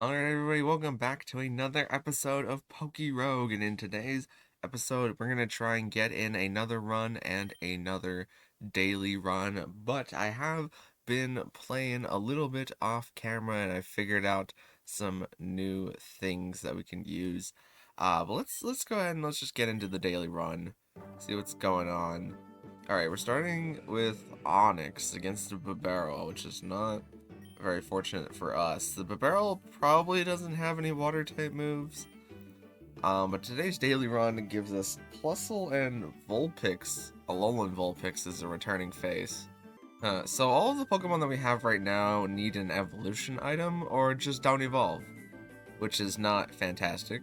Alright everybody, welcome back to another episode of PokéRogue, and in today's episode we're going to try and get in another run and another daily run, but I have been playing a little bit off camera and I figured out some new things that we can use. But let's go ahead and let's just get into the daily run, see what's going on. Alright, we're starting with Onyx against the Bibarel, which is not very fortunate for us. The Bibarel probably doesn't have any water type moves. But today's daily run gives us Plusle and Vulpix. Alolan Vulpix is a returning face. So all of the Pokemon that we have right now need an evolution item or just don't evolve, which is not fantastic.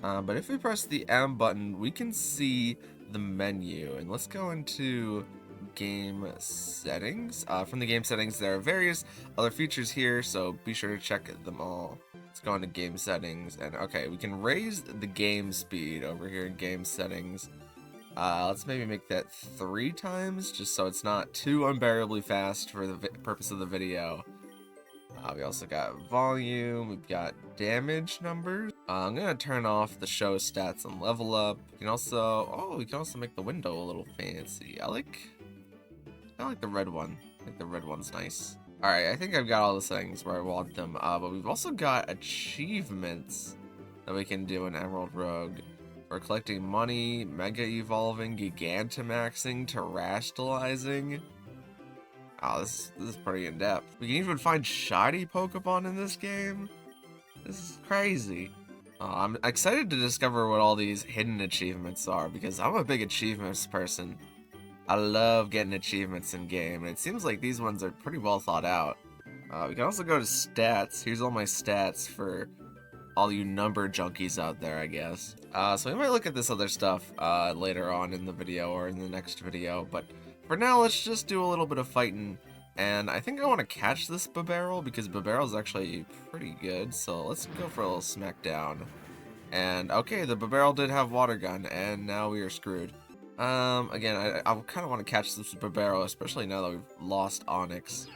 But if we press the M button, we can see the menu, and let's go into game settings. From the game settings, there are various other features here, so be sure to check them all. Let's go into game settings, and okay, we can raise the game speed over here in game settings. Let's maybe make that 3 times, just so it's not too unbearably fast for the purpose of the video. We also got volume, we've got damage numbers. I'm gonna turn off the show stats and level up. We can also, we can also make the window a little fancy. I like the red one. I think the red one's nice. Alright, I think I've got all the settings where I want them. But we've also got achievements that we can do in Emerald Rogue. For collecting money, Mega Evolving, Gigantamaxing, Terastallizing. Oh, this is pretty in-depth. We can even find shiny Pokemon in this game? This is crazy. I'm excited to discover what all these hidden achievements are, because I'm a big achievements person. I love getting achievements in game, and it seems like these ones are pretty well thought out. We can also go to stats. Here's all my stats for all you number junkies out there, I guess. So we might look at this other stuff later on in the video or in the next video, but for now, let's just do a little bit of fighting. And I think I want to catch this Bibarel, because Bibarel is actually pretty good, so let's go for a little smackdown. And okay, the Bibarel did have Water Gun, and now we are screwed. Again, I kind of want to catch this Bibarel, especially now that we've lost Onyx.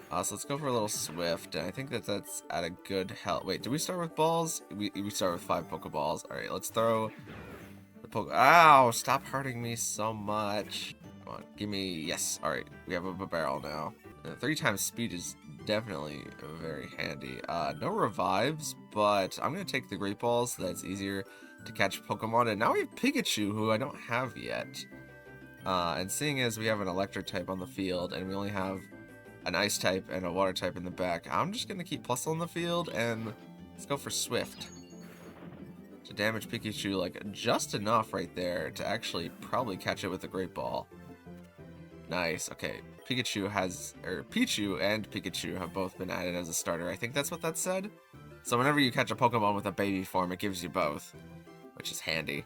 So let's go for a little Swift, and I think that's at a good health. Wait, do we start with balls? We start with 5 Pokeballs. Alright, let's throw the Ow! Stop hurting me so much. Come on, give me... Yes, alright, we have a Bibarel now. 3 times speed is definitely very handy. No revives, but I'm going to take the Great Balls so that it's easier to catch Pokemon. And now we have Pikachu, who I don't have yet. And seeing as we have an electric type on the field, and we only have an ice type and a water type in the back, I'm just going to keep Plusle on the field, and let's go for Swift. To damage Pikachu, like, just enough right there to actually probably catch it with a Great Ball. Nice, okay. Pichu and Pikachu have both been added as a starter. I think that's what that said. So whenever you catch a Pokemon with a baby form, it gives you both, which is handy.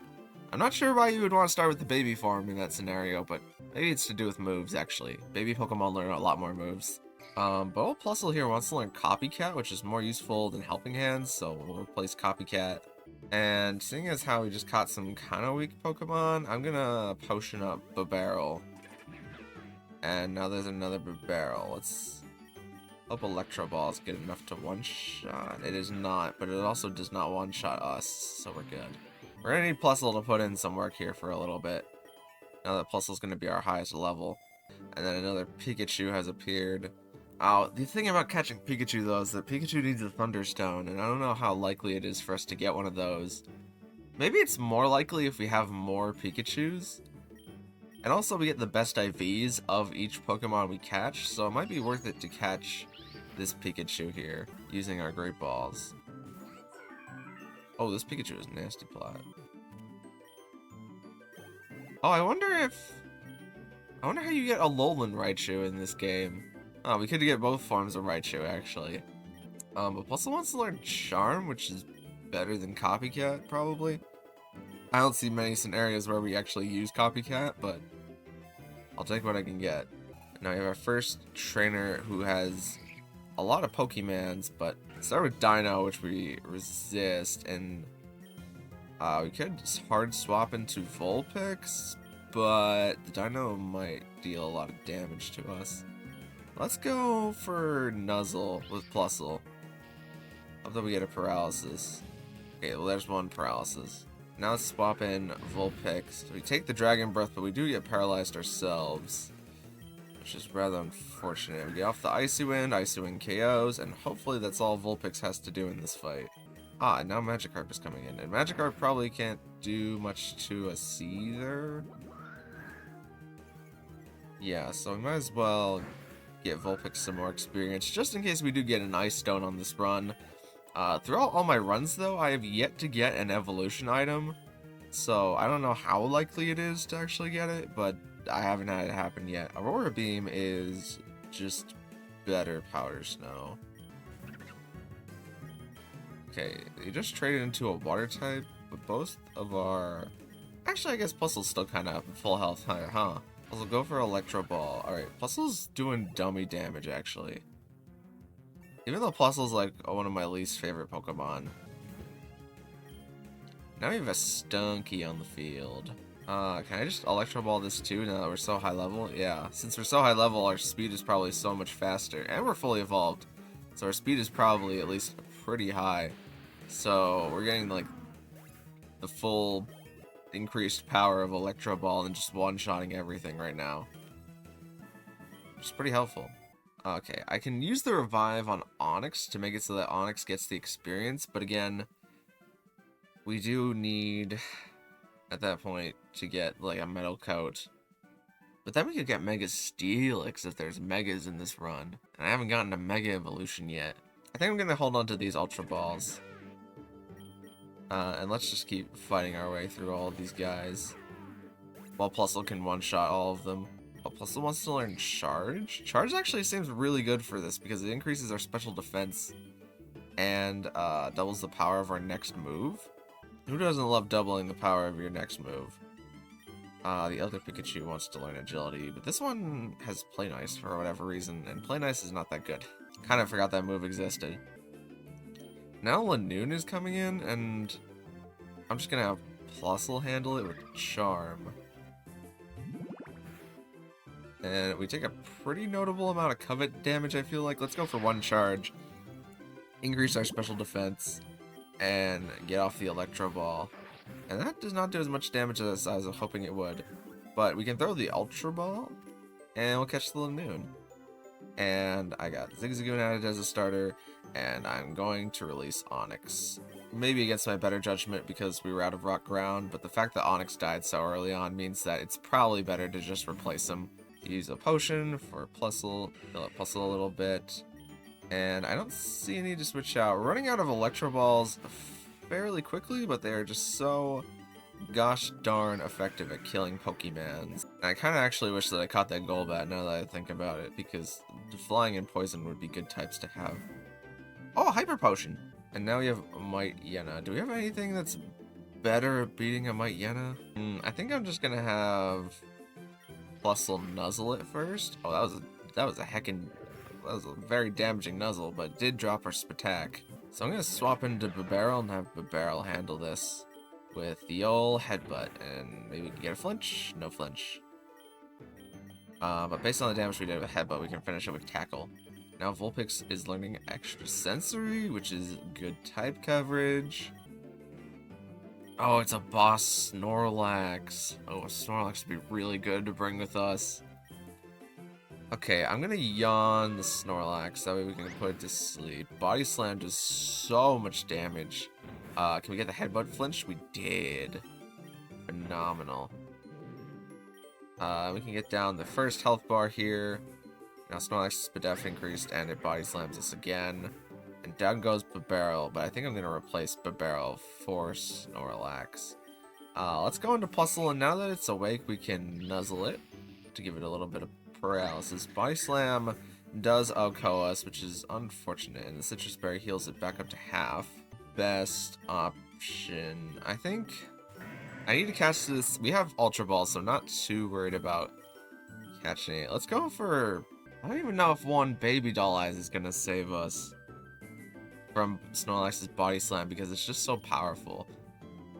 I'm not sure why you would want to start with the baby form in that scenario, but maybe it's to do with moves, actually. Baby Pokemon learn a lot more moves. But old Plusle here wants to learn Copycat, which is more useful than Helping Hands, so we'll replace Copycat. And seeing as how we just caught some kind of weak Pokemon, I'm gonna potion up Bibarel. And now there's another Bibarel. Let's hope Electro Balls get enough to one-shot. It is not, but it also does not one-shot us, so we're good. We're gonna need Plusle to put in some work here for a little bit, now that Plusle's gonna be our highest level. And then another Pikachu has appeared. Oh, the thing about catching Pikachu, though, is that Pikachu needs a Thunderstone, and I don't know how likely it is for us to get one of those. Maybe it's more likely if we have more Pikachus. And also we get the best IVs of each Pokemon we catch, so it might be worth it to catch this Pikachu here, using our Great Balls. Oh, this Pikachu is Nasty Plot. Oh, I wonder how you get a Alolan Raichu in this game. Oh, we could get both forms of Raichu, actually. But Plusle wants to learn Charm, which is better than Copycat, probably. I don't see many scenarios where we actually use Copycat, but I'll take what I can get. Now we have our first trainer who has a lot of Pokemons, but start with Dino, which we resist, and we could hard swap into Vulpix, but the Dino might deal a lot of damage to us. Let's go for Nuzzle with Plusle. Although we get a paralysis. Okay, well there's one paralysis. Now let's swap in Vulpix. So we take the Dragon Breath, but we do get paralyzed ourselves, which is rather unfortunate. We get off the Icy Wind KOs, and hopefully that's all Vulpix has to do in this fight. Ah, and now Magikarp is coming in, and Magikarp probably can't do much to us either. Yeah, so we might as well get Vulpix some more experience, just in case we do get an Ice Stone on this run. Throughout all my runs, though, I have yet to get an evolution item, so I don't know how likely it is to actually get it, but I haven't had it happen yet. Aurora Beam is just better Powder Snow. Okay, you just traded into a water type, but both of our... Actually, I guess Plusle's still kind of full health, huh? Puzzle, go for Electro Ball. Alright, Plusle's doing dummy damage, actually. Even though Plusle's like one of my least favorite Pokemon. Now we have a Stunky on the field. Can I just Electro Ball this too now that we're so high level? Yeah, since we're so high level, our speed is probably so much faster. And we're fully evolved. So our speed is probably at least pretty high. So we're getting like the full increased power of Electro Ball and just one-shotting everything right now. Which is pretty helpful. Okay, I can use the Revive on Onix to make it so that Onix gets the experience, but again, we do need, at that point, to get like a Metal Coat. But then we could get Mega Steelix if there's Megas in this run. And I haven't gotten a Mega Evolution yet. I think I'm going to hold on to these Ultra Balls. And let's just keep fighting our way through all of these guys. While Plusle can one-shot all of them. Oh, Plusle wants to learn Charge. Charge actually seems really good for this because it increases our special defense and doubles the power of our next move. Who doesn't love doubling the power of your next move? The other Pikachu wants to learn Agility, but this one has Play Nice for whatever reason, and Play Nice is not that good. Kind of forgot that move existed. Now Lanoon is coming in, and I'm just gonna have Plusle handle it with Charm. And we take a pretty notable amount of covet damage, I feel like. Let's go for one charge. Increase our special defense. And get off the Electro Ball. And that does not do as much damage as I was hoping it would. But we can throw the Ultra Ball. And we'll catch the Lanoon. And I got Zigzagoon added as a starter. And I'm going to release Onix. Maybe against my better judgment because we were out of Rock Ground. But the fact that Onix died so early on means that it's probably better to just replace him. Use a potion for Plusle, fill up Plusle a little bit, and I don't see a need to switch out. We're running out of Electro Balls fairly quickly, but they are just so gosh darn effective at killing Pokemons. And I kind of actually wish that I caught that Golbat now that I think about it, because Flying and Poison would be good types to have. Oh, Hyper Potion! And now we have Might Yena. Do we have anything that's better at beating a Might Yena? I think I'm just gonna have Plusle nuzzle it first. Oh, that was a very damaging nuzzle, but it did drop our Spatak. So I'm gonna swap into Bibarel and have Bibarel handle this with the old Headbutt, and maybe we can get a flinch. No flinch. But based on the damage we did with Headbutt, we can finish it with Tackle. Now Vulpix is learning Extra Sensory, which is good type coverage. Oh, it's a boss Snorlax. Oh, a Snorlax would be really good to bring with us. Okay, I'm gonna yawn the Snorlax, that way we can put it to sleep. Body Slam does so much damage. Can we get the Headbutt flinch? We did. Phenomenal. We can get down the first health bar here. Now Snorlax's Spadef increased and it Body Slams us again. And down goes Bibarel, but I think I'm going to replace Bibarel for Snorlax. Let's go into Plusle, and now that it's awake, we can nuzzle it to give it a little bit of paralysis. Body Slam does OHKO us, which is unfortunate, and the Citrus Berry heals it back up to half. Best option, I think. I need to catch this. We have Ultra Ball, so I'm not too worried about catching it. Let's go for... I don't even know if one Baby Doll Eyes is going to save us from Snorlax's Body Slam because it's just so powerful.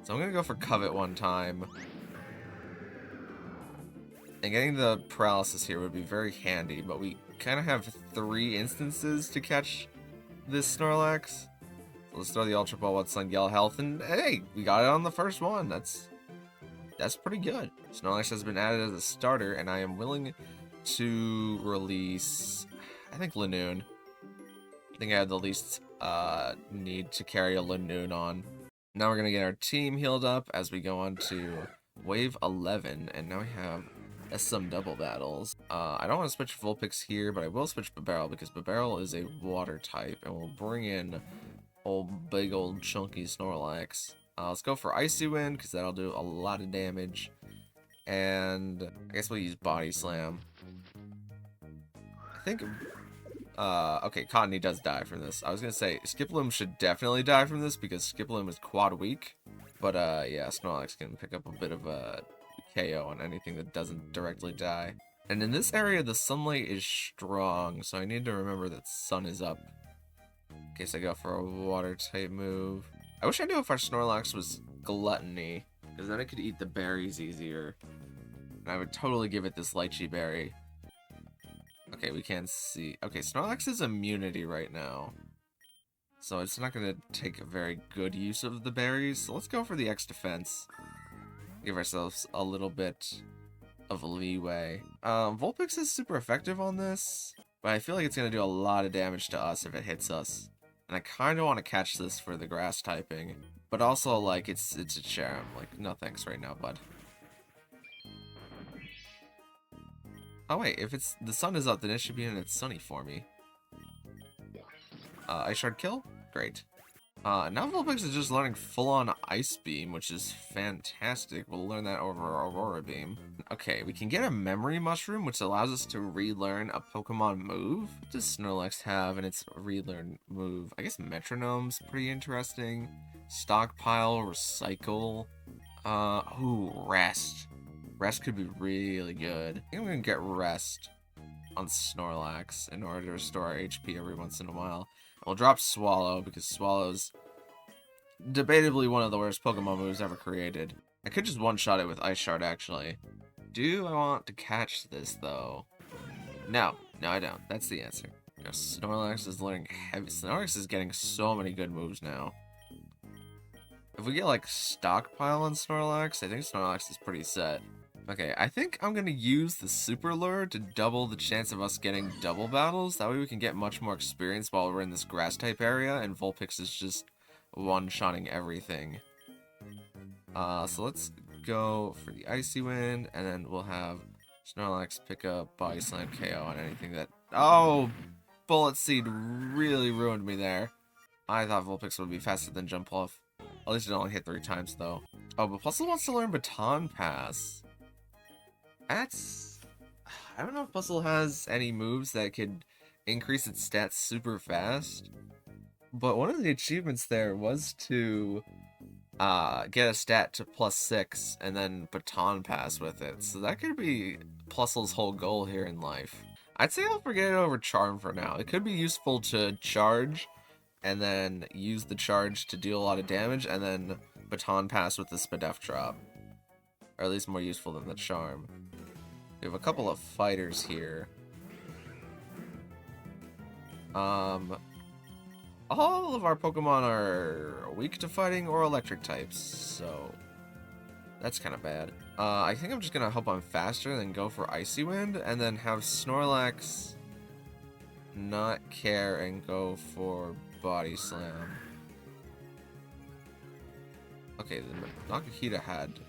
So I'm going to go for Covet one time. And getting the paralysis here would be very handy, but we kind of have 3 instances to catch this Snorlax. So let's throw the Ultra Ball, what's on Yell Health, and hey, we got it on the first one. That's pretty good. Snorlax has been added as a starter, and I am willing to release, I think, Lanoon. I think I have the least need to carry a Lanoon on. Now we're going to get our team healed up as we go on to Wave 11, and now we have some double battles. I don't want to switch Vulpix here, but I will switch Bibarel because Bibarel is a water type, and we'll bring in big old chunky Snorlax. Let's go for Icy Wind because that'll do a lot of damage, and I guess we'll use Body Slam. I think, okay, Cottonee does die from this. I was gonna say Skiploom should definitely die from this because Skiploom is quad weak, but yeah, Snorlax can pick up a bit of a KO on anything that doesn't directly die. And in this area, the sunlight is strong, so I need to remember that sun is up. In case I go for a water type move. I wish I knew if our Snorlax was Gluttony, because then I could eat the berries easier. And I would totally give it this lychee berry. Okay, we can't see. Okay, Snorlax is immunity right now, so it's not going to take a very good use of the berries. So let's go for the X defense. Give ourselves a little bit of leeway. Vulpix is super effective on this, but I feel like it's going to do a lot of damage to us if it hits us. And I kind of want to catch this for the grass typing, but also, like, it's a Charm. Like, no thanks right now, bud. Oh wait, if it's the sun is up, then it should be in its sunny for me. Ice Shard kill? Great. Now Vulpix is just learning full-on Ice Beam, which is fantastic. We'll learn that over Aurora Beam. Okay, we can get a Memory Mushroom, which allows us to relearn a Pokemon move. What does Snorlax have in its relearn move? I guess Metronome's pretty interesting. Stockpile, Recycle. Ooh, Rest. Rest could be really good. I think I'm gonna get Rest on Snorlax in order to restore our HP every once in a while. We'll drop Swallow because Swallow's debatably one of the worst Pokemon moves ever created. I could just one-shot it with Ice Shard, actually. Do I want to catch this, though? No. No, I don't. That's the answer. You know, Snorlax is learning heavy. Snorlax is getting so many good moves now. If we get, like, Stockpile on Snorlax, I think Snorlax is pretty set. Okay, I think I'm gonna use the Super Lure to double the chance of us getting double battles. That way we can get much more experience while we're in this grass type area, and Vulpix is just one-shotting everything. So let's go for the Icy Wind, and then we'll have Snorlax pick up Body Slam KO on anything that... Oh! Bullet Seed really ruined me there. I thought Vulpix would be faster than Jumpluff. At least it only hit 3 times, though. Oh, but Puzzle wants to learn Baton Pass. That's... I don't know if Puzzle has any moves that could increase its stats super fast. But one of the achievements there was to get a stat to +6 and then Baton Pass with it. So that could be Puzzle's whole goal here in life. I'd say I'll forget it over Charm for now. It could be useful to charge and then use the charge to deal a lot of damage and then Baton Pass with the Spadef drop. Or at least more useful than the Charm. We have a couple of fighters here. All of our Pokemon are weak to fighting or electric types, so that's kind of bad. I think I'm just gonna hope I'm faster than go for Icy Wind, and then have Snorlax not care and go for Body Slam. Okay, the Nakahita had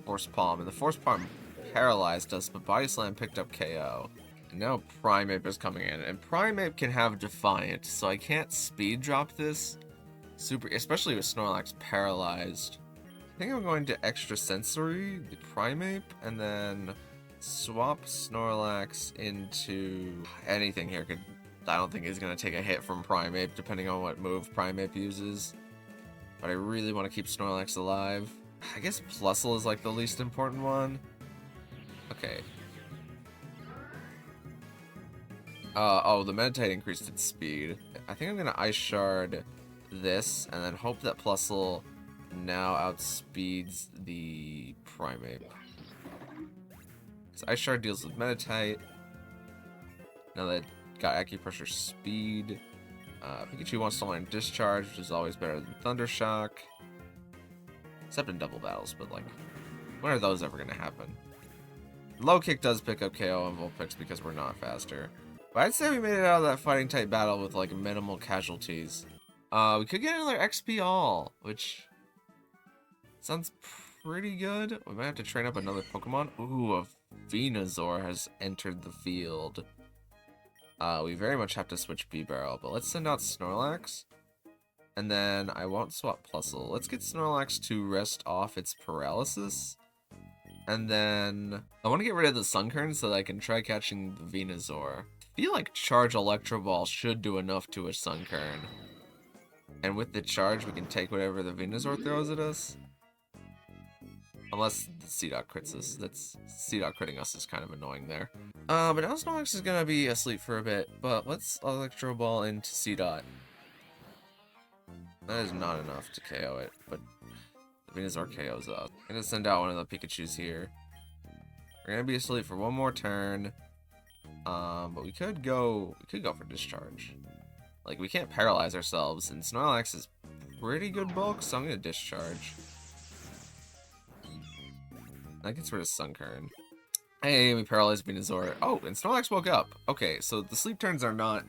Force Palm, and the Force Palm paralyzed us, but Body Slam picked up KO. And now Primeape is coming in, and Primeape can have Defiant, so I can't speed drop this, especially with Snorlax paralyzed. I think I'm going to Extra Sensory, the Primeape, and then swap Snorlax into anything here. I don't think he's going to take a hit from Primeape, depending on what move Primeape uses. But I really want to keep Snorlax alive. I guess Plusle is like the least important one. Okay. Oh, the Meditate increased its speed. I think I'm gonna Ice Shard this, and then hope that Plusle now outspeeds the Primeape. Because Ice Shard deals with Meditate. Now that got Acupressure speed. Pikachu wants to learn Discharge, which is always better than Thundershock. Except in double battles, but like, when are those ever going to happen? Low Kick does pick up KO on Vulpix because we're not faster. But I'd say we made it out of that fighting type battle with like minimal casualties. We could get another XP All, which sounds pretty good. We might have to train up another Pokemon. Ooh, a Venusaur has entered the field. We very much have to switch B-Barrel, but let's send out Snorlax. And then I won't swap Plusle. Let's get Snorlax to rest off its paralysis. And then I want to get rid of the Sunkern so that I can try catching the Venusaur. I feel like Charge Electro Ball should do enough to a Sunkern. And with the charge, we can take whatever the Venusaur throws at us. Unless the C-Dot crits us. That's C-Dot critting us is kind of annoying there. But now Snorlax is going to be asleep for a bit. But let's Electro Ball into C-Dot. That is not enough to KO it, but the Venusaur KOs us. I'm going to send out one of the Pikachus here. We're going to be asleep for one more turn. But we could go for Discharge. Like, we can't paralyze ourselves, and Snorlax is pretty good bulk, so I'm going to Discharge. That gets rid of Sunkern. Hey, we paralyzed Venusaur. Oh, and Snorlax woke up. Okay, so the sleep turns are not...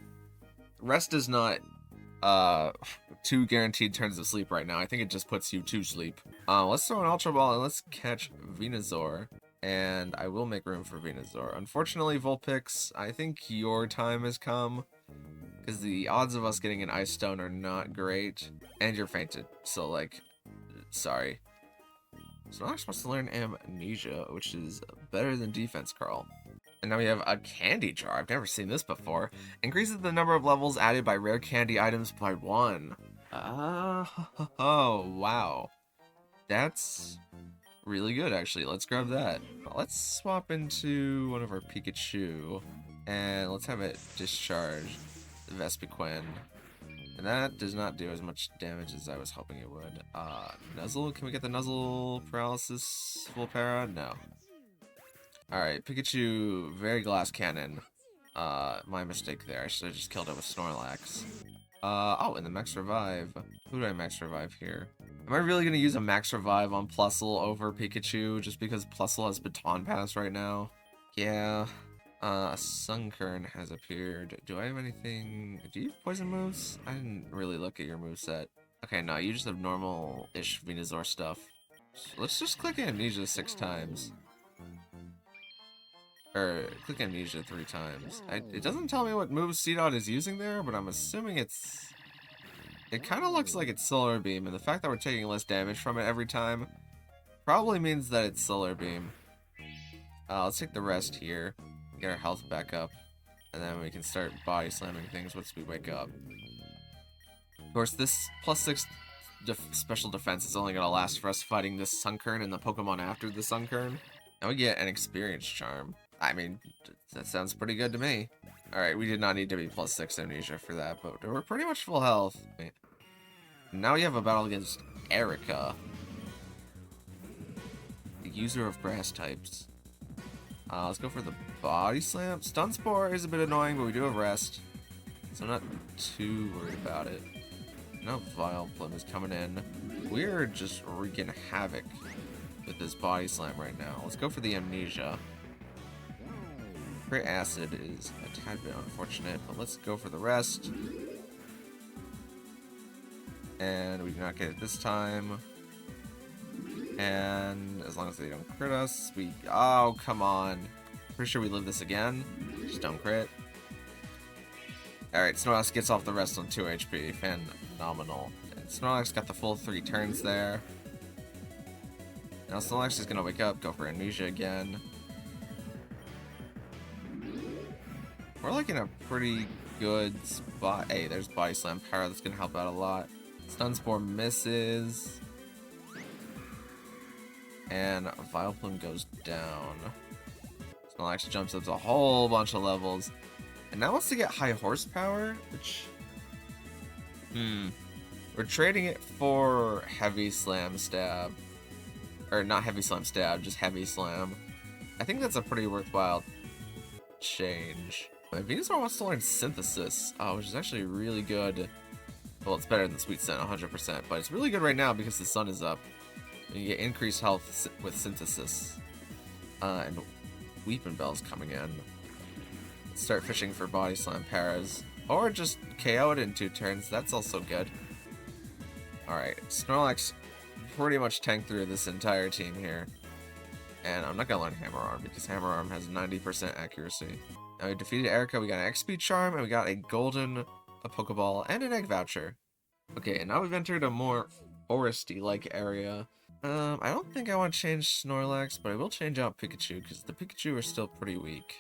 Rest is not 2 guaranteed turns of sleep right now. I think it just puts you to sleep. Let's throw an Ultra Ball and let's catch Venusaur. And I will make room for Venusaur. Unfortunately, Vulpix, I think your time has come. Because the odds of us getting an Ice Stone are not great. And you're fainted. So, like, sorry. Snorlax wants to learn Amnesia, which is better than Defense Curl. And now we have a Candy Jar. I've never seen this before. Increases the number of levels added by rare candy items by 1. Oh, wow. That's really good, actually. Let's grab that. Let's swap into one of our Pikachu. And let's have it discharge the Vespiquen. And that does not do as much damage as I was hoping it would. Nuzzle? Can we get the Nuzzle Paralysis full para? No. Alright, Pikachu, very Glass Cannon. My mistake there. I should have just killed it with Snorlax. Oh, and the Max Revive. Who do I Max Revive here? Am I really going to use a Max Revive on Plusle over Pikachu just because Plusle has Baton Pass right now? Yeah. Sunkern has appeared. Do I have anything? Do you have poison moves? I didn't really look at your moveset. Okay, no, you just have normal-ish Venusaur stuff. So let's just click Amnesia 6 times. Or, click Amnesia 3 times. It doesn't tell me what moves C-Dot is using there, but I'm assuming it's... It kind of looks like it's Solar Beam, and the fact that we're taking less damage from it every time probably means that it's Solar Beam. Let's take the rest here, get our health back up, and then we can start body slamming things once we wake up. Of course, this +6 special defense is only going to last for us fighting this Sunkern and the Pokemon after the Sunkern. Now we get an Experience Charm. I mean, that sounds pretty good to me. Alright, we did not need to be +6 Amnesia for that, but we're pretty much full health. Now we have a battle against Erica, the user of grass types. Let's go for the Body Slam. Stun Spore is a bit annoying, but we do have Rest, so I'm not too worried about it. Now Vileplume is coming in. We're just wreaking havoc with this Body Slam right now. Let's go for the Amnesia. Crit Acid is a tad bit unfortunate, but let's go for the rest. And we do not get it this time. And as long as they don't crit us, we... Oh, come on. Pretty sure we live this again. Just don't crit. Alright, Snorlax gets off the rest on 2 HP. Phenomenal. And Snorlax got the full 3 turns there. Now Snorlax is going to wake up, go for Amnesia again. We're like in a pretty good spot. Hey, there's Body Slam power. That's going to help out a lot. Stun Spore misses. And Vileplume goes down. Snorlax jumps up a whole bunch of levels. And now wants to get high horsepower, which... We're trading it for Heavy Slam Stab. Or not Heavy Slam Stab, just Heavy Slam. I think that's a pretty worthwhile change. My Venusaur wants to learn Synthesis, which is actually really good. Well, it's better than Sweet Scent, 100%, but it's really good right now because the sun is up. And you get increased health with Synthesis. And Weeping Bell's coming in. Start fishing for Body Slam Paras. Or just KO it in 2 turns, that's also good. Alright, Snorlax pretty much tanked through this entire team here. And I'm not gonna learn Hammer Arm because Hammer Arm has 90% accuracy. Now we defeated Erica, we got an XP Charm, and we got a Golden, a Pokeball, and an Egg Voucher. Okay, and now we've entered a more foresty-like area. I don't think I want to change Snorlax, but I will change out Pikachu, because the Pikachu are still pretty weak.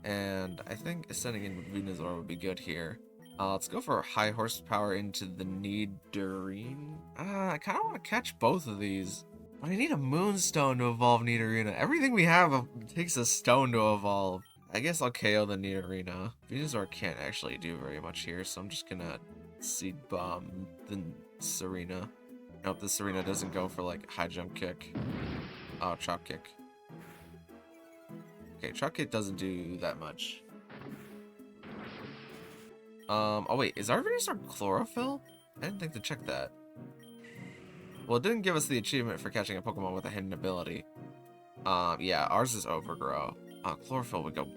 And I think ascending in with Venusaur would be good here. Let's go for high horsepower into the Nidorine. I kind of want to catch both of these. But I need a Moonstone to evolve Nidorina. Everything we have takes a stone to evolve. I guess I'll KO the Nidorina. Venusaur can't actually do very much here, so I'm just gonna Seed Bomb the Serena. Nope, the Serena doesn't go for like high jump kick. Oh, Chop Kick. Okay, Chop Kick doesn't do that much. Oh wait, is our Venusaur Chlorophyll? I didn't think to check that. Well, it didn't give us the achievement for catching a Pokemon with a hidden ability. Yeah, ours is Overgrow. Chlorophyll would go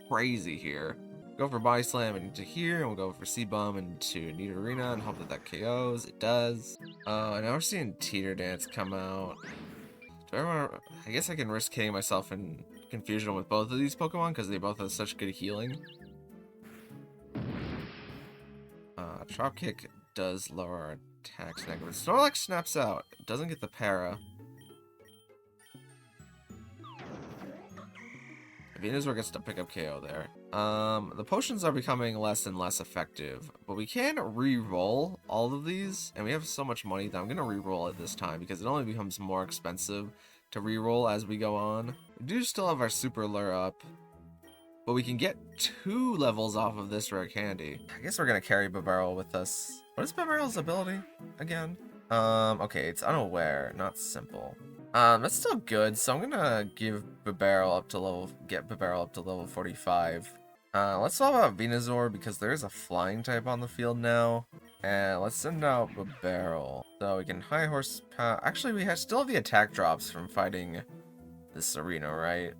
crazy here. Go for Body Slam into here, and we'll go for Seed Bomb into Nidorina and hope that that KOs. It does. And now we're seeing Teeter Dance come out. Do I want to... I guess I can risk hitting myself in confusion with both of these Pokemon because they both have such good healing. Chop Kick does lower our attacks negative. Snorlax snaps out. It doesn't get the para. Venusaur gets to pick up KO there. The potions are becoming less and less effective, but we can re-roll all of these, and we have so much money that I'm gonna re-roll it this time because it only becomes more expensive to re-roll as we go on. We do still have our Super Lure up, but we can get 2 levels off of this rare candy. I guess we're gonna carry Bibarel with us. What is Bibarel's ability again? Okay, it's Unaware, not Simple. That's still good, so I'm gonna give Bibarel up to get Bibarel up to level 45. Let's swap out Venusaur because there is a flying type on the field now. And let's send out Bibarel. So we can high horsepower. Actually, we still have the attack drops from fighting this arena, right?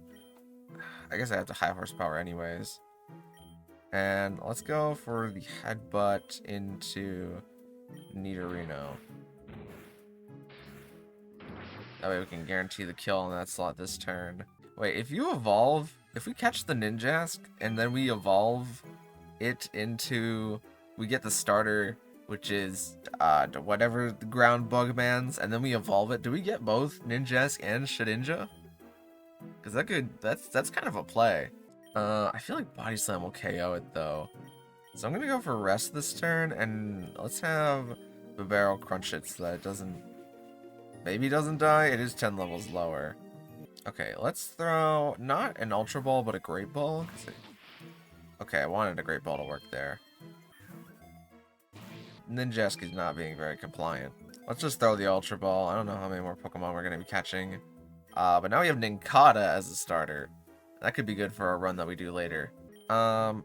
I guess I have to high horsepower anyways. And let's go for the headbutt into Nidorino. That way we can guarantee the kill on that slot this turn. Wait, if you evolve, if we catch the Ninjask and then we evolve it into, we get the starter, which is whatever the ground Bugmans, and then we evolve it, do we get both Ninjask and Shedinja? Because that's kind of a play. I feel like Body Slam will KO it though. So I'm gonna go for rest this turn, and let's have Bibarel crunch it so that it doesn't, maybe doesn't die. It is 10 levels lower. Okay, let's throw not an Ultra Ball, but a Great Ball. Okay, I wanted a Great Ball to work there. Ninjask is not being very compliant. Let's just throw the Ultra Ball. I don't know how many more Pokemon we're going to be catching. But now we have Nincada as a starter. That could be good for a run that we do later. I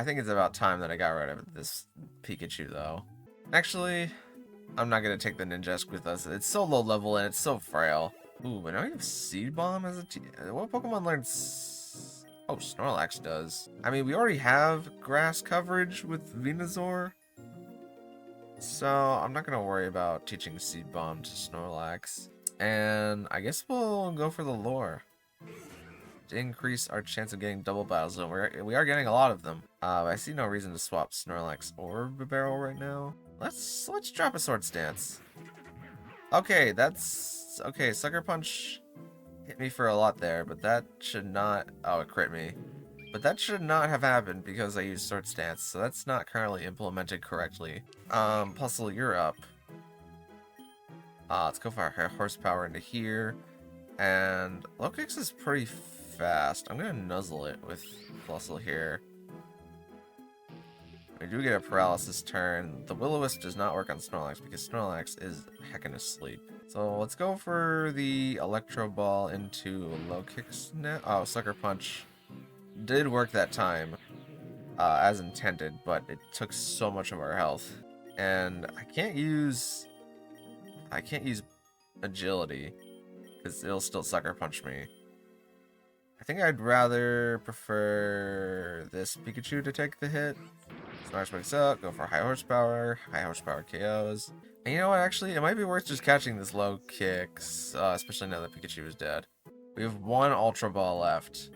think it's about time that I got rid of this Pikachu, though. Actually, I'm not going to take the Ninjask with us. It's so low level and it's so frail. Ooh, but now we have Seed Bomb as a team. What Pokemon learns? Oh, Snorlax does. I mean, we already have grass coverage with Venusaur. So, I'm not going to worry about teaching Seed Bomb to Snorlax. And I guess we'll go for the lure. To increase our chance of getting double battles. We are getting a lot of them. I see no reason to swap Snorlax or Bibarel right now. Let's drop a Sword Stance. Okay, okay, Sucker Punch hit me for a lot there, but that should not... Oh, it crit me. But that should not have happened because I used Sword Stance, so that's not currently implemented correctly. Puzzle, you're up. Let's go for our horsepower into here. And Lokix is pretty fast. I'm gonna nuzzle it with Puzzle here. We do get a paralysis turn. The Will-O-Wisp does not work on Snorlax because Snorlax is heckin' asleep. So let's go for the Electro Ball into Low Kicks net. Oh, Sucker Punch did work that time. as intended, but it took so much of our health. And I can't use agility, because it'll still sucker punch me. I think I'd rather prefer this Pikachu to take the hit. Smash wakes up, go for high horsepower KOs. And you know what, actually, it might be worth just catching this low kicks, especially now that Pikachu is dead. We have one Ultra Ball left.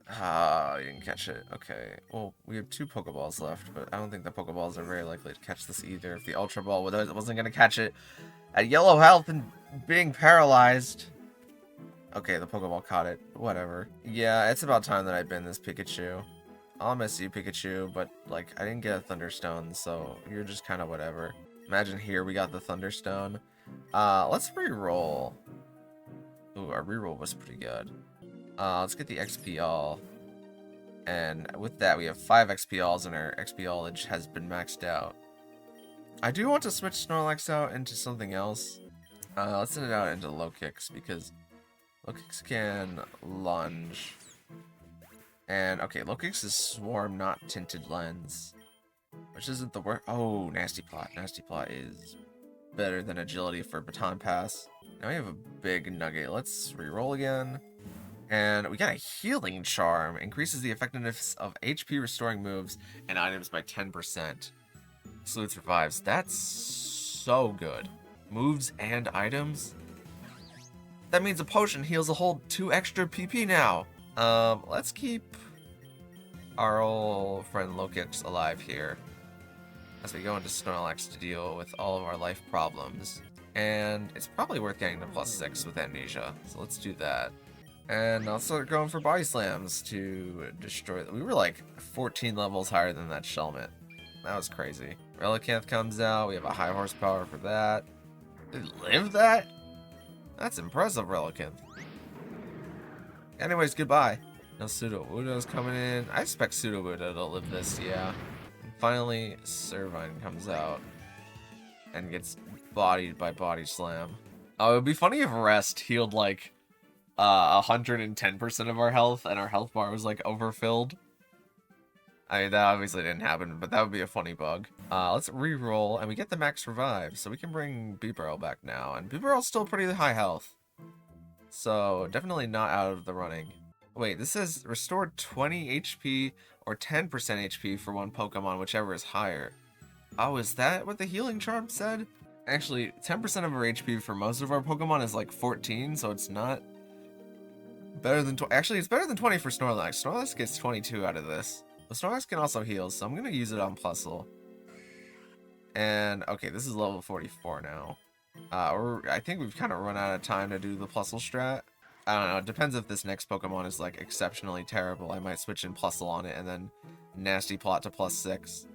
Ah, you didn't catch it. Okay. Well, we have 2 Pokeballs left, but I don't think the Pokeballs are very likely to catch this either. If the Ultra Ball wasn't going to catch it at yellow health and being paralyzed. Okay, the Pokeball caught it. Whatever. Yeah, it's about time that I bin this Pikachu. I'll miss you, Pikachu, but, like, I didn't get a Thunderstone, so you're just kind of whatever. Imagine here we got the Thunderstone. Let's reroll. Ooh, our reroll was pretty good. Let's get the XP all. And with that, we have 5 XP alls, and our XP allage has been maxed out. I do want to switch Snorlax out into something else. Let's send it out into low kicks, because low kicks can lunge. And, okay, low kicks is Swarm, not Tinted Lens. Which isn't the worst. Oh, Nasty Plot. Nasty Plot is better than Agility for Baton Pass. Now we have a big nugget. Let's reroll again. And we got a Healing Charm. Increases the effectiveness of HP restoring moves and items by 10%. Excludes revives. That's so good. Moves and items? That means a potion heals a whole 2 extra PP now. Let's keep our old friend Lokix alive here as we go into Snorlax to deal with all of our life problems. And it's probably worth getting to +6 with Amnesia, so let's do that. And I'll start going for Body Slams to destroy. We were like 14 levels higher than that Shelmet. That was crazy. Relicanth comes out, we have a high horsepower for that. Did it live that? That's impressive, Relicanth. Anyways, goodbye. No Sudowoodo's coming in. I expect Sudowoodo to live this, yeah. And finally, Servine comes out and gets bodied by Body Slam. Oh, it would be funny if Rest healed like 110% of our health and our health bar was like overfilled. I mean, that obviously didn't happen, but that would be a funny bug. Let's re-roll, and we get the max revive, so we can bring Beebarrel back now. And Beebarrel's still pretty high health, so definitely not out of the running. Wait, this says restored 20 HP or 10% HP for one Pokemon, whichever is higher. Oh, is that what the Healing Charm said? Actually, 10% of our HP for most of our Pokemon is like 14, so it's not better than 20. Actually, it's better than 20 for Snorlax. Snorlax gets 22 out of this. But Snorlax can also heal, so I'm going to use it on Plusle. And, okay, this is level 44 now. I think we've kind of run out of time to do the Plusle strat. I don't know, it depends if this next Pokemon is, like, exceptionally terrible. I might switch in Plusle on it and then Nasty Plot to +6.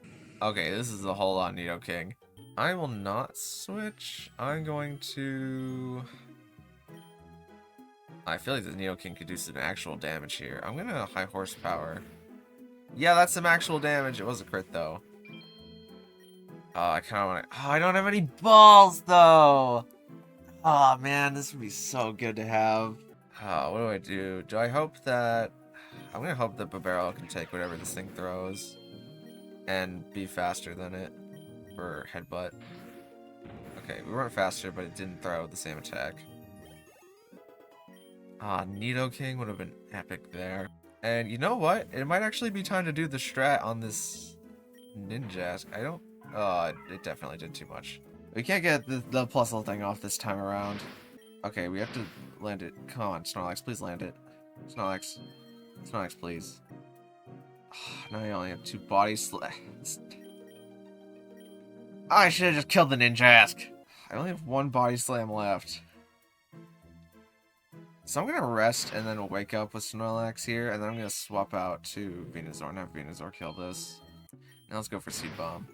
Okay, this is a whole lot Nidoking. I will not switch. I'm going to... I feel like the Nidoking could do some actual damage here. I'm going to high horsepower. Yeah, that's some actual damage. It was a crit, though. I kind of want to... Oh, I don't have any balls, though! Oh, man, this would be so good to have. What do I do? Do I hope that... I'm going to hope that Beebarrel can take whatever this thing throws and be faster than it for Headbutt. Okay, we weren't faster, but it didn't throw the same attack. Nidoking would have been epic there. And you know what? It might actually be time to do the strat on this Ninjask. I don't... it definitely did too much. We can't get the Plusle thing off this time around. Okay, we have to land it. Come on, Snorlax, please land it. Snorlax. Snorlax, please. Now I only have 2 body slams. I should have just killed the Ninjask. I only have 1 body slam left. So I'm going to rest and then wake up with Snorlax here, and then I'm going to swap out to Venusaur and have Venusaur kill this. Now let's go for Seed Bomb.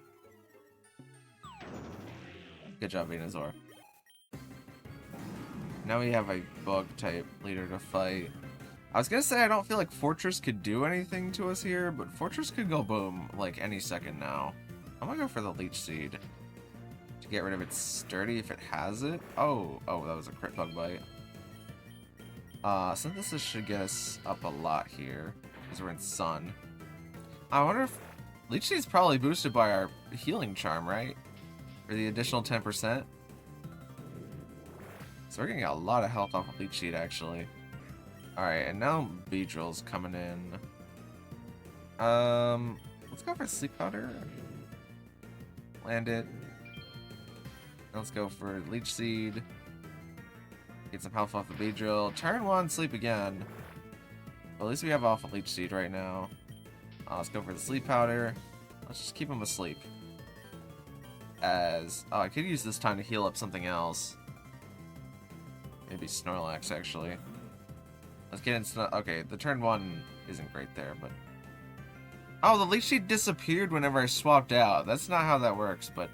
Good job, Venusaur. Now we have a Bug-type leader to fight. I was going to say I don't feel like Fortress could do anything to us here, but Fortress could go boom like any second now. I'm going to go for the Leech Seed to get rid of its Sturdy if it has it. Oh, that was a crit Bug Bite. Synthesis should get us up a lot here, because we're in Sun. I wonder if Leech Seed's probably boosted by our healing charm, right? For the additional 10%. So we're getting a lot of health off of Leech Seed, actually. Alright, and now Beedrill's coming in. Let's go for Sleep Powder. Land it. Let's go for Leech Seed. Get some health off of Beedrill. Turn 1, sleep again. Well, at least we have off of Leech Seed right now. Let's go for the Sleep Powder. Let's just keep him asleep. Oh, I could use this time to heal up something else. Maybe Snorlax, actually. Let's get in. Okay, the turn 1 isn't great there, but... Oh, the Leech Seed disappeared whenever I swapped out. That's not how that works, but...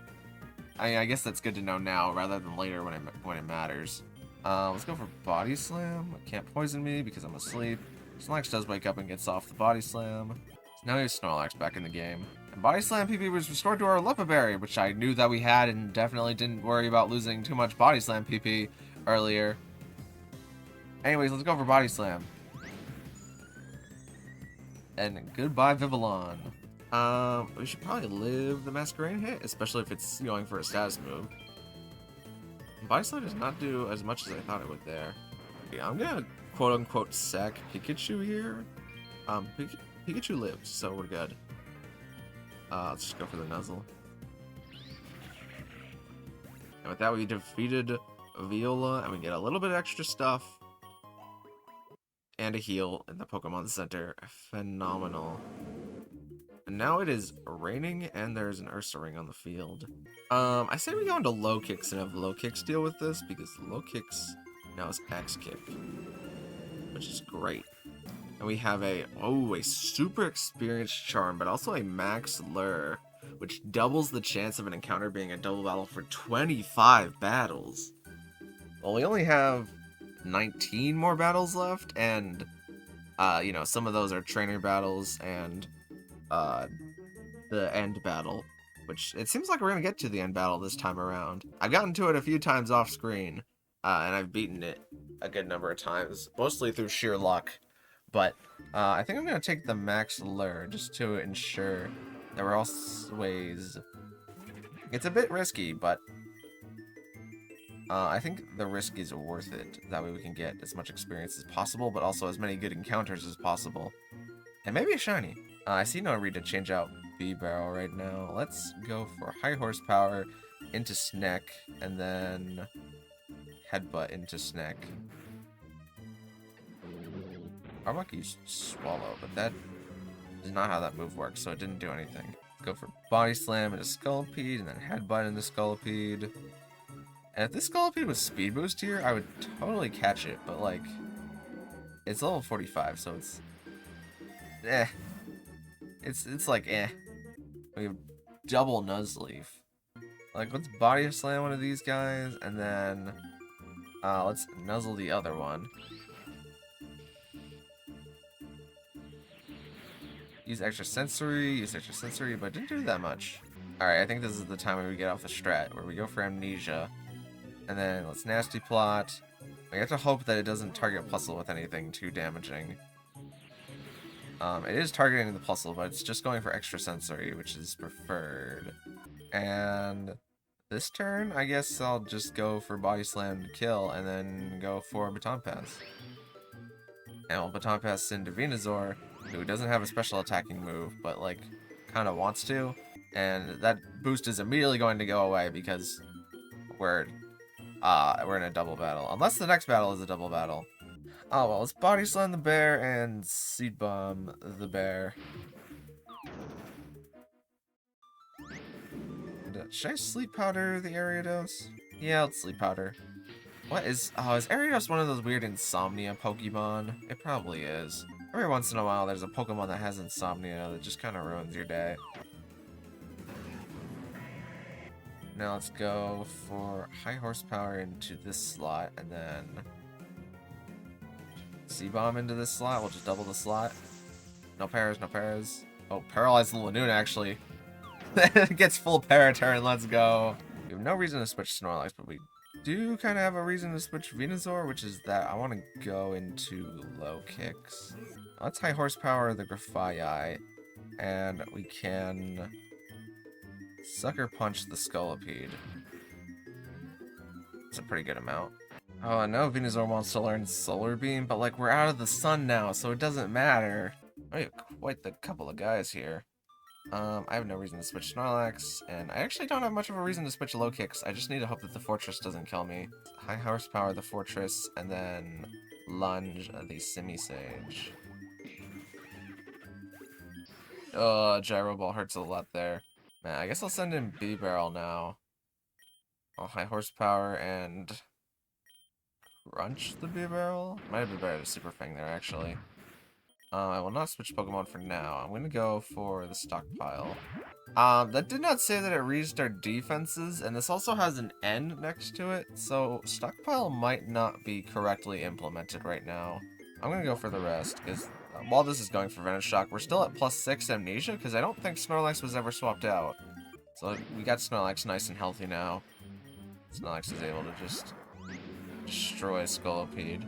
I guess that's good to know now, rather than later when it matters. Let's go for Body Slam. It can't poison me because I'm asleep. Snorlax does wake up and gets off the Body Slam. So now we have Snorlax back in the game. And Body Slam PP was restored to our Lepa Berry, which I knew that we had and definitely didn't worry about losing too much Body Slam PP earlier. Anyways, let's go for Body Slam. And goodbye, Vivillon. We should probably live the Masquerain hit, especially if it's going for a status move. Body Slam does not do as much as I thought it would there. Yeah, I'm gonna quote-unquote sack Pikachu here. Pikachu lives, so we're good. Let's just go for the Nuzzle. And with that, we defeated Viola, and we get a little bit of extra stuff. And a heal in the Pokemon Center. Phenomenal. And now it is raining, and there's an Ursaring on the field. I say we go into Low Kicks and have Low Kicks deal with this, because Low Kicks now is X Kick, which is great. And we have a super experienced Charm, but also a Max Lure, which doubles the chance of an encounter being a double battle for 25 battles. Well, we only have 19 more battles left, and, you know, some of those are trainer battles and, the end battle, which it seems like we're gonna get to the end battle this time around. I've gotten to it a few times off screen, and I've beaten it a good number of times, mostly through sheer luck. But I think I'm gonna take the Max Lure just to ensure that we're always. It's a bit risky, but I think the risk is worth it. That way we can get as much experience as possible, but also as many good encounters as possible, and maybe a shiny. I see no reason to change out B-Barrel right now. Let's go for High Horsepower into Snack, and then Headbutt into Snack. I would use Swallow, but that is not how that move works, so it didn't do anything. Let's go for Body Slam into Scolipede, and then Headbutt into Scolipede. And if this Scolipede was Speed Boost here, I would totally catch it, but like, it's level 45, so it's... It's like, We have double Nuzleaf. Like, let's Body Slam one of these guys, and then let's Nuzzle the other one. Use extra sensory, but it didn't do that much. Alright, I think this is the time where we get off the strat, where we go for Amnesia. And then let's Nasty Plot. We have to hope that it doesn't target Plusle with anything too damaging. It is targeting the Plusle, but it's just going for extra sensory, which is preferred. And this turn, I guess I'll just go for Body Slam to kill, and then go for Baton Pass. And we'll Baton Pass into Venusaur, who doesn't have a special attacking move, but like, kind of wants to. And that boost is immediately going to go away because we're in a double battle. Unless the next battle is a double battle. Oh well, let's Body Slam the bear and Seed Bomb the bear. Should I Sleep Powder the Ariados? Yeah, let's Sleep Powder. What is... Oh, is Ariados one of those weird insomnia Pokemon? It probably is. Every once in a while, there's a Pokemon that has insomnia that just kind of ruins your day. Now let's go for High Horsepower into this slot, and then C-Bomb into this slot. We'll just double the slot. No pairs, no pairs. Oh, Paralyze the Lanoon, actually. It gets full Paraturn, let's go. We have no reason to switch Snorlax, but we do kind of have a reason to switch Venusaur, which is that I want to go into Low Kicks. Let's High Horsepower the Grafaiai, And we can Sucker Punch the Scolipede. It's a pretty good amount. Oh, I know Venusaur wants to learn Solar Beam, but like we're out of the sun now, so it doesn't matter. We have quite the couple of guys here. I have no reason to switch Snorlax, and I actually don't have much of a reason to switch low kicks. I just need to hope that the Fortress doesn't kill me. High horsepower, the Fortress, and then Lunge, the Simisage. Gyro Ball hurts a lot there. Man, I guess I'll send in B-Barrel now. Oh, high horsepower and Crunch the B-Barrel? Might have been better to Super Fang there, actually. I will not switch Pokemon for now. I'm going to go for the Stockpile. That did not say that it reached our defenses, and this also has an N next to it, so Stockpile might not be correctly implemented right now. I'm going to go for the rest, because while this is going for Venoshock, we're still at +6 Amnesia, because I don't think Snorlax was ever swapped out. So we got Snorlax nice and healthy now. Snorlax is able to just destroy Scolipede,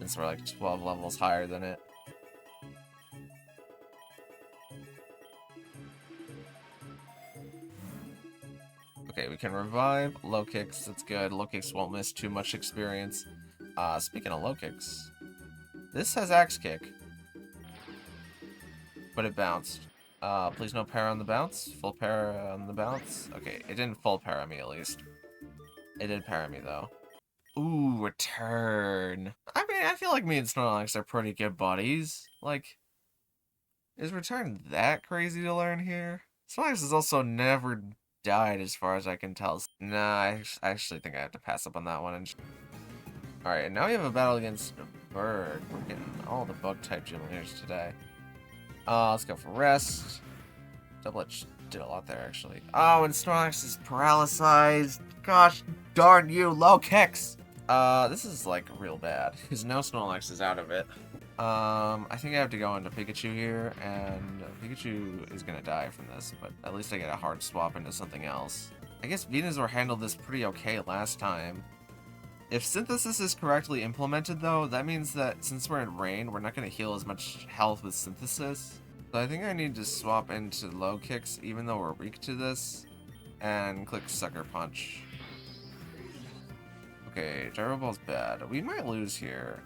since we're like 12 levels higher than it. Okay, we can revive low kicks. That's good. Low kicks won't miss too much experience. Speaking of low kicks, this has Axe Kick, but it bounced. Please no para on the bounce. Full para on the bounce. Okay, it didn't full para me at least. It did para me though. Ooh, Return. I mean, I feel like me and Snorlax are pretty good buddies. Like, is Return that crazy to learn here? Snorlax has also never died as far as I can tell. Nah, I actually think I have to pass up on that one. Alright, now we have a battle against a bird. We're getting all the bug type gym leaders today. Let's go for rest. Double Edge did a lot there actually. Oh, and Snorlax is paralyzed. Gosh darn you, low kicks! This is like real bad, because now Snorlax is out of it. I think I have to go into Pikachu here, and Pikachu is gonna die from this, but at least I get a hard swap into something else. I guess Venusaur handled this pretty okay last time. If Synthesis is correctly implemented though, that means that since we're in Rain, we're not gonna heal as much health with Synthesis. So I think I need to swap into low kicks, even though we're weak to this, and click Sucker Punch. Okay, Gyro Ball's bad. We might lose here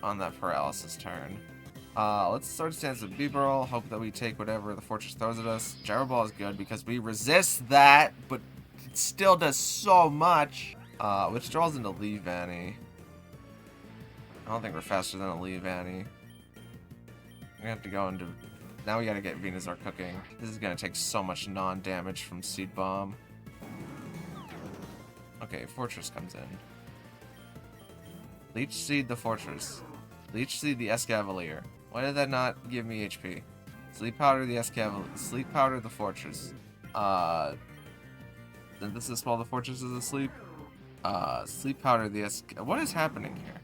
on that paralysis turn. Let's Sword Stance with B-Barrel, hope that we take whatever the Fortress throws at us. Gyro Ball is good because we resist that, but it still does so much. Which draws into Leavanny. I don't think we're faster than a Leavanny. We have to go into... Now we gotta get Venusaur cooking. This is gonna take so much non-damage from Seed Bomb. Okay, Fortress comes in. Leech Seed the Fortress. Leech Seed the Escavalier. Why did that not give me HP? Sleep Powder the Escavalier. Sleep Powder the Fortress. Synthesis while the Fortress is asleep. Sleep Powder the What is happening here?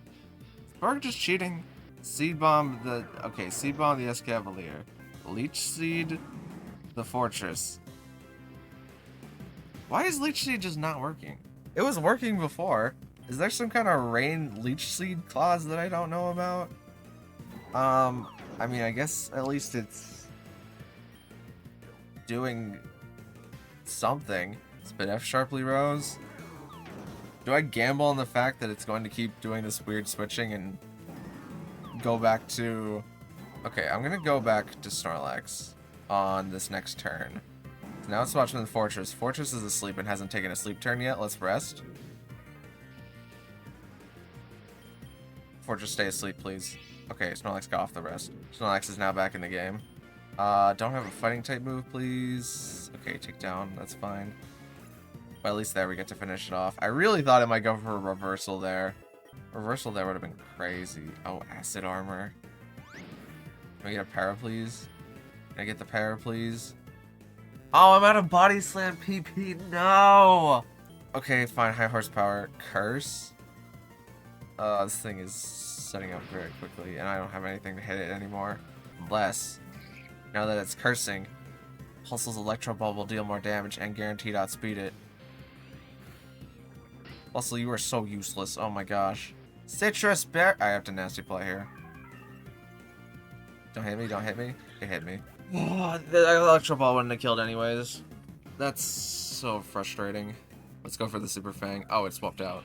Is Berg just cheating? Seed Bomb the... Okay, Seed Bomb the Escavalier. Leech Seed the Fortress. Why is Leech Seed just not working? It was working before. Is there some kind of Rain Leech Seed clause that I don't know about? I mean, I guess at least it's doing something. Spit F Sharply Rose. Do I gamble on the fact that it's going to keep doing this weird switching and go back to... Okay, I'm gonna go back to Snorlax on this next turn. So now it's watching the Fortress. Fortress is asleep and hasn't taken a sleep turn yet. Let's rest. Fortress, stay asleep, please. Okay, Snorlax got off the rest. Snorlax is now back in the game. Don't have a fighting type move, please. Okay, take down. That's fine. But at least there we get to finish it off. I really thought it might go for a reversal there. Reversal there would have been crazy. Oh, acid armor. Can I get a para, please? Can I get the para, please? Oh, I'm out of body slam PP. No! Okay, fine. High horsepower. Curse. This thing is setting up very quickly, and I don't have anything to hit it anymore. Unless, now that it's cursing, Pulsel's Electro Ball will deal more damage and guaranteed outspeed it. Pulsel, you are so useless. Oh my gosh. Citrus Bear. I have to nasty play here. Don't hit me, don't hit me. It hit me. Oh, the Electro Ball wouldn't have killed anyways. That's so frustrating. Let's go for the Super Fang. Oh, it swapped out.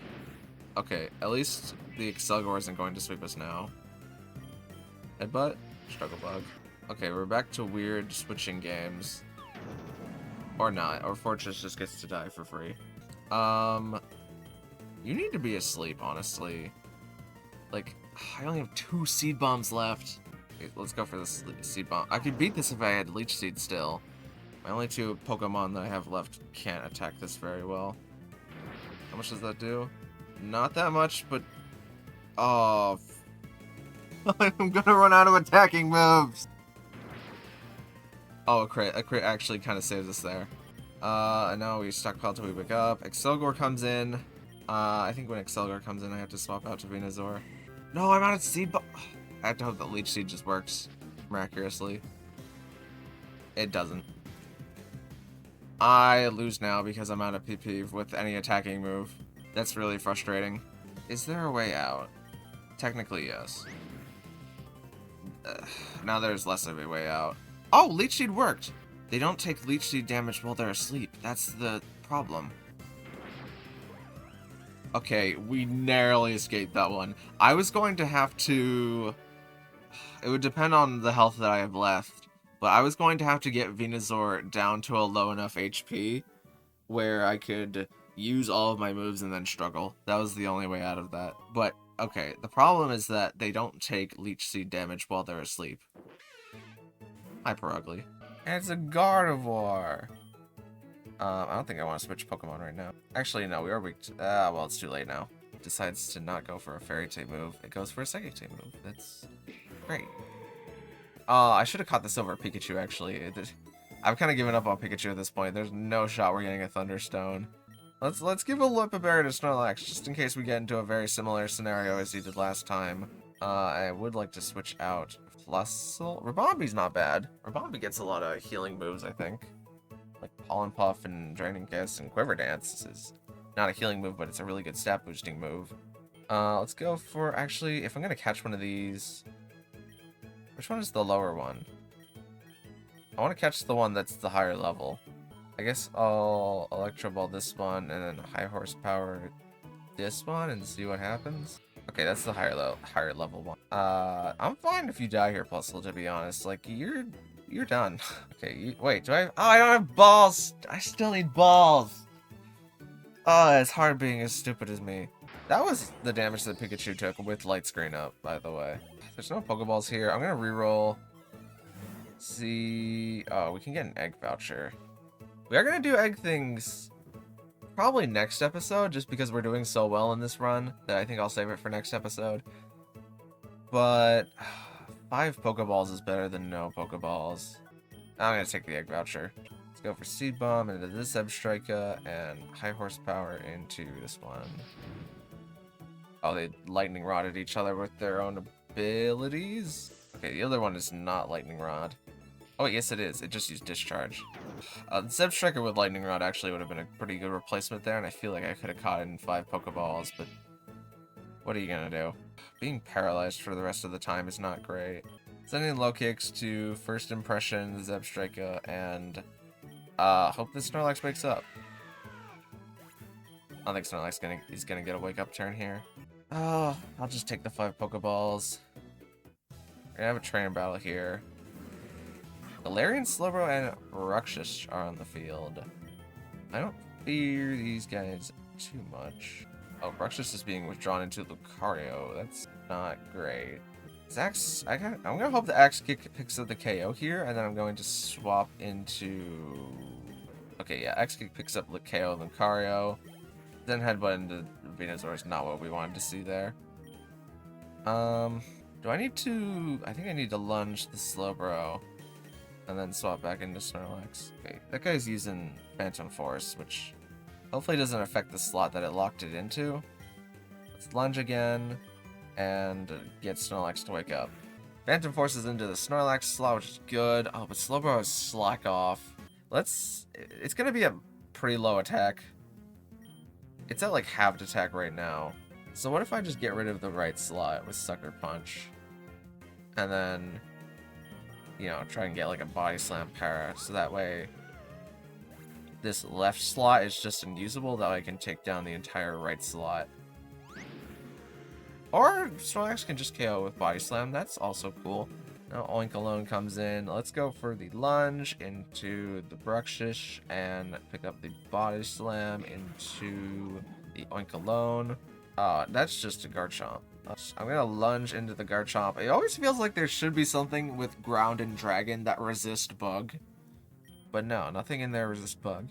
Okay, at least the Excelgor isn't going to sweep us now. Headbutt? Struggle Bug. Okay, we're back to weird switching games. Or not, or Fortress just gets to die for free. You need to be asleep, honestly. Like, I only have 2 Seed Bombs left. Okay, let's go for this Seed Bomb. I could beat this if I had Leech Seed still. My only 2 Pokemon that I have left can't attack this very well. How much does that do? Not that much, but... Oh... I'm gonna run out of attacking moves! Oh, a crit. A crit actually kind of saves us there. And now we stockpile till we wake up. Excelgor comes in. I think when Excelgor comes in, I have to swap out to Venusaur. No, I'm out of Seed Bomb. I have to hope that Leech Seed just works miraculously. It doesn't. I lose now because I'm out of PP with any attacking move. That's really frustrating. Is there a way out? Technically, yes. Now there's less of a way out. Oh, Leech Seed worked! They don't take Leech Seed damage while they're asleep. That's the problem. Okay, we narrowly escaped that one. I was going to have to... It would depend on the health that I have left, but I was going to have to get Venusaur down to a low enough HP where I could use all of my moves and then struggle. That was the only way out of that. But, okay, the problem is that they don't take Leech Seed damage while they're asleep. PokéRogue. And it's a Gardevoir! I don't think I want to switch Pokemon right now. Actually, no, we are weak to... well, it's too late now. It decides to not go for a Fairy type move. It goes for a Psychic type move. That's great. I should have caught this over Pikachu, actually. I've kind of given up on Pikachu at this point. There's no shot we're getting a Thunderstone. Let's give a Lipaberry to Snorlax, just in case we get into a very similar scenario as he did last time. I would like to switch out Flustle. Rabombi's not bad. Rabombi gets a lot of healing moves, I think. Like Pollen Puff and Draining Kiss and Quiver Dance is not a healing move, but it's a really good stat boosting move. Let's go for, actually, if I'm going to catch one of these... Which one is the lower one? I want to catch the one that's the higher level. I guess I'll Electro Ball this one and then High Horsepower this one and see what happens. Okay, that's the higher level one. I'm fine if you die here, Plusle, to be honest. Like, you're done. Okay, wait, do I... Oh, I don't have balls! I still need balls! Oh, it's hard being as stupid as me. That was the damage that Pikachu took with Light Screen up, by the way. There's no Pokeballs here. I'm gonna reroll. See... Oh, we can get an egg voucher. We are gonna do egg things probably next episode, just because we're doing so well in this run that I think I'll save it for next episode. But 5 Pokeballs is better than no Pokeballs. I'm gonna take the egg voucher. Let's go for Seed Bomb into this Zebstrika and High Horsepower into this one. Oh, they Lightning Rodded each other with their own abilities? Okay, the other one is not Lightning Rod. Oh, yes it is. It just used Discharge. Zebstrika with Lightning Rod actually would have been a pretty good replacement there, and I feel like I could have caught it in 5 Pokeballs, but what are you gonna do? Being paralyzed for the rest of the time is not great. Sending low kicks to First Impression, Zebstrika, and hope this Snorlax wakes up. I don't think Snorlax is gonna get a wake up turn here. Oh, I'll just take the 5 Pokeballs. We're gonna have a trainer battle here. Galarian, Slowbro, and Ruxus are on the field. I don't fear these guys too much. Oh, Ruxus is being withdrawn into Lucario. That's not great. I'm gonna hope the Axe Kick picks up the KO here, and then I'm going to swap into... Okay, yeah, Axe Kick picks up the KO and Lucario. Then Headbutt into Venusaur is not what we wanted to see there. Do I need to... I think I need to lunge the Slowbro. And then swap back into Snorlax. Okay, that guy's using Phantom Force, which hopefully doesn't affect the slot that it locked it into. Let's lunge again, and get Snorlax to wake up. Phantom Force is into the Snorlax slot, which is good. Oh, but Slowbro is slack off. It's gonna be a pretty low attack. It's at like halved attack right now. So what if I just get rid of the right slot with Sucker Punch? And then you know, try and get like a body slam para, so that way this left slot is just unusable, that way I can take down the entire right slot. Or Snorlax can just KO with body slam, that's also cool. Now Oink alone comes in. Let's go for the lunge into the Bruxish and pick up the body slam into the Oink alone. That's just a Garchomp. I'm gonna lunge into the Garchomp. It always feels like there should be something with Ground and Dragon that resist Bug. But no, nothing in there resists Bug.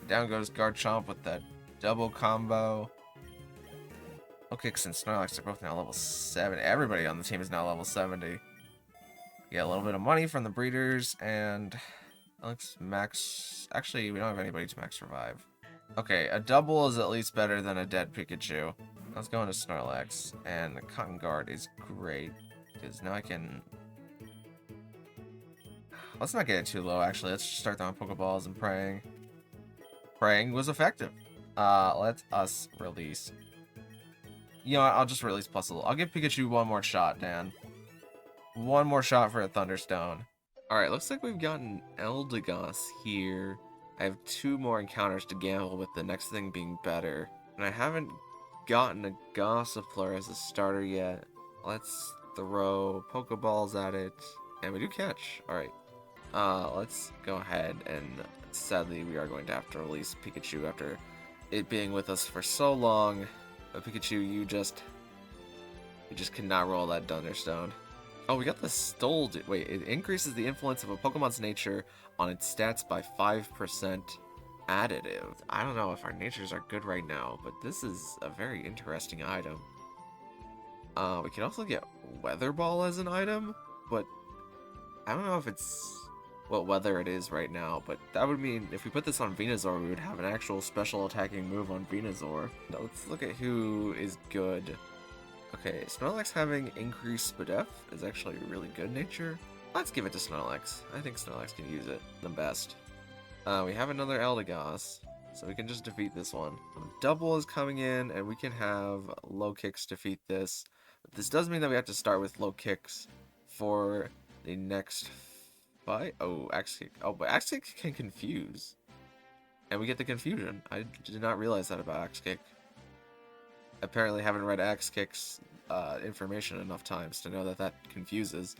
Down goes Garchomp with that double combo. Roguelikes and Snorlax are both now level 7. Everybody on the team is now level 70. Get a little bit of money from the breeders, and Alex max... Actually, we don't have anybody to max revive. Okay, a double is at least better than a dead Pikachu. Let's go into Snorlax, and the Cotton Guard is great, because now I can... Let's not get it too low, actually. Let's just start throwing Pokeballs and praying. Praying was effective. Let us release... You know what, I'll just release Puzzle. I'll give Pikachu one more shot, Dan. One more shot for a Thunderstone. Alright, looks like we've gotten Eldegoss here. I have 2 more encounters to gamble with, the next thing being better. And I haven't gotten a Gossifleur as a starter yet. Let's throw Pokeballs at it. And we do catch. Alright. Let's go ahead, and sadly we are going to have to release Pikachu after it being with us for so long. But Pikachu, you just cannot roll that Thunderstone. Oh, we got the Stole. Wait, it increases the influence of a Pokemon's nature on its stats by 5% additive. I don't know if our natures are good right now, but this is a very interesting item. We can also get Weather Ball as an item, but I don't know if it's what weather it is right now, but that would mean if we put this on Venusaur, we would have an actual special attacking move on Venusaur. Now let's look at who is good. Okay, Snorlax having increased Spadef is actually really good nature. Let's give it to Snorlax. I think Snorlax can use it the best. We have another Eldegoss, so we can just defeat this one. Double is coming in, and we can have low kicks defeat this. But this does mean that we have to start with low kicks for the next fight. Oh, Axe Kick. Oh, but Axe Kick can confuse. And we get the confusion. I did not realize that about Axe Kick. Apparently haven't read Axe Kick's information enough times to know that that confuses.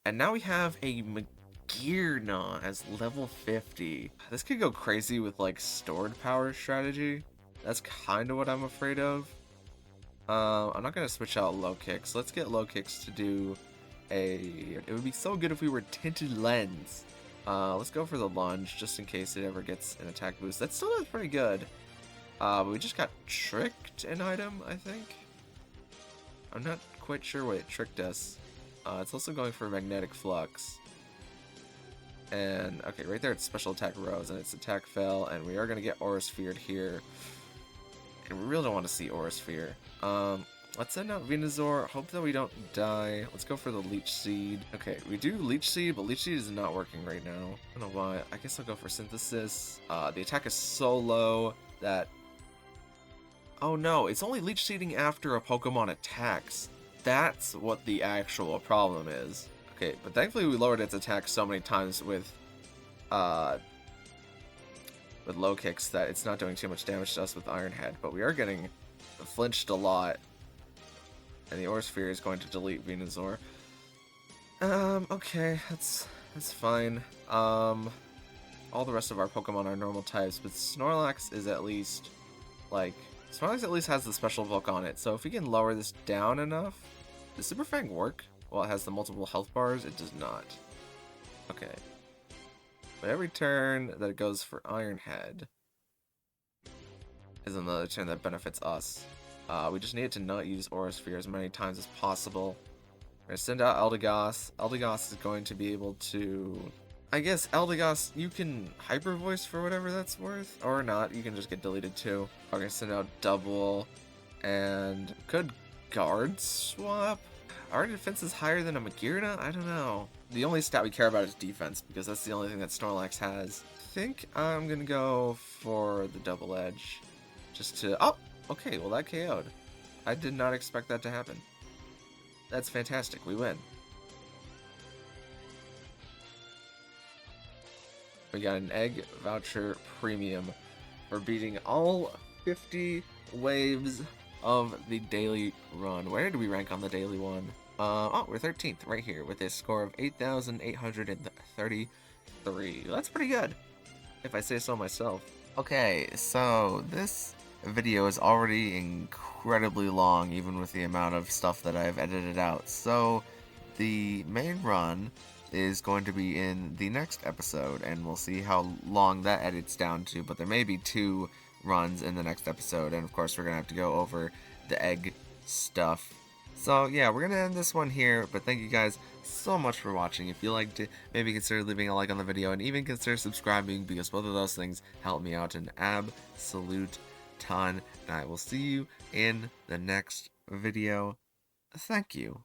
And now we have a Magearna as level 50. This could go crazy with like stored power strategy. That's kind of what I'm afraid of. I'm not going to switch out low kicks. Let's get low kicks to do it would be so good if we were Tinted Lens. Let's go for the lunge just in case it ever gets an attack boost. That still is pretty good. But we just got tricked an item, I think. I'm not quite sure what it tricked us. It's also going for Magnetic Flux. And, okay, right there it's Special Attack Rose, and its attack fell, and we are going to get Aura Sphered here. And we really don't want to see Aura Sphere. Let's send out Venusaur, hope that we don't die. Let's go for the Leech Seed. Okay, we do Leech Seed, but Leech Seed is not working right now. I don't know why. I guess I'll go for Synthesis. The attack is so low that... Oh no, it's only Leech Seeding after a Pokemon attacks. That's what the actual problem is. Okay, but thankfully we lowered its attack so many times with low kicks that it's not doing too much damage to us with Iron Head, but we are getting flinched a lot. And the Aura Sphere is going to delete Venusaur. Okay, that's fine. All the rest of our Pokemon are normal types, but Snorlax is at least, like... Snorlax at least has the special Bulk on it, so if we can lower this down enough... Does Super Fang work? Well, it has the multiple health bars, it does not. Okay. But every turn that it goes for Iron Head is another turn that benefits us. We just need to not use Aura Sphere as many times as possible. We're going to send out Eldegoss. Eldegoss is going to be able to... I guess, Eldegoss, you can Hyper Voice for whatever that's worth. Or not, you can just get deleted too. We're going to send out Double. And could Guard Swap? Our defense is higher than a Magearna? I don't know. The only stat we care about is defense, because that's the only thing that Snorlax has. I think I'm going to go for the Double Edge. Just to... Oh! Okay, well that KO'd. I did not expect that to happen. That's fantastic, we win. We got an egg voucher premium for beating all 50 waves of the daily run. Where did we rank on the daily one? Oh, we're 13th right here with a score of 8,833. That's pretty good, if I say so myself. Okay, so this video is already incredibly long, even with the amount of stuff that I've edited out. So the main run is going to be in the next episode, and we'll see how long that edits down to, but there may be 2 runs in the next episode, and of course we're going to have to go over the egg stuff. So yeah, we're going to end this one here, but thank you guys so much for watching. If you liked it, maybe consider leaving a like on the video, and even consider subscribing, because both of those things help me out an absolute ton, and I will see you in the next video. Thank you.